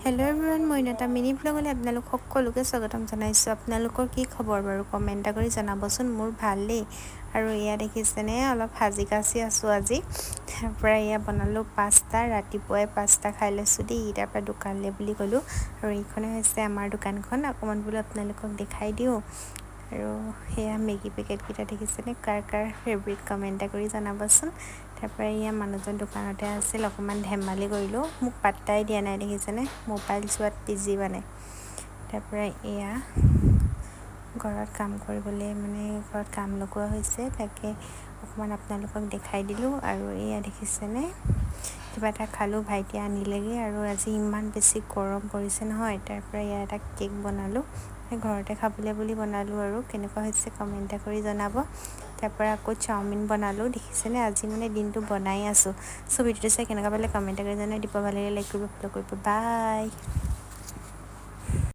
Hello' everyone, মই এটা mini ব্লগলৈ আপোনালোক সকলোকে স্বাগতম জনাইছোঁ। আপোনালোকৰ কি খবৰ বাৰু কমেণ্ট এটা কৰি জনাবচোন। মোৰ ভালেই। আৰু এয়া দেখিছেনে, অলপ সাজি কাচি আছোঁ আজি। তাৰপৰা এয়া বনালোঁ পাস্তা। ৰাতিপুৱাই পাস্তা খাই লৈছোঁ দেই। তাৰপৰা দোকানলৈ বুলি গ'লোঁ। আৰু এইখনে হৈছে আমাৰ দোকানখন। অকণমান বোলো আপোনালোকক দেখাই দিওঁ। আৰু সেয়া মেগী পেকেটকেইটা দেখিছেনে, কাৰ কাৰ ফেভৰেট কমেণ্ট এটা কৰি জনাবচোন। তাৰপৰা এয়া মানুহজন দোকানতে আছিল, অকণমান ধেমালি কৰিলোঁ। মোক পাত্তাই দিয়া নাই দেখিছেনে, মোবাইল চোৱাত বিজি মানে। তাৰপৰা এয়া ঘৰত কাম কৰিবলৈ ঘৰত কাম লগোৱা হৈছে, তাকে অকণমান আপোনালোকক দেখাই দিলোঁ। আৰু এয়া দেখিছেনে, কিবা এটা খালোঁ, ভাইটিয়ে আনিলেগৈ। আৰু আজি ইমান বেছি গৰম পৰিছে নহয়। তাৰপৰা এয়া এটা কেক বনালোঁ, ঘৰতে খাবলৈ বুলি বনালোঁ। আৰু কেনেকুৱা হৈছে কমেণ্ট এটা কৰি জনাব। তাৰপৰা আকৌ চাওমিন বনালোঁ, দেখিছেনে আজি দিনটো বনাই আছোঁ। চ' ভিডিঅ'টো চাই কেনেকুৱা পালে কমেণ্ট এটা কৰি জনাই দিব। ভাল লাগিলে লাইক কৰিব, ফ'ল' কৰিব। বাই।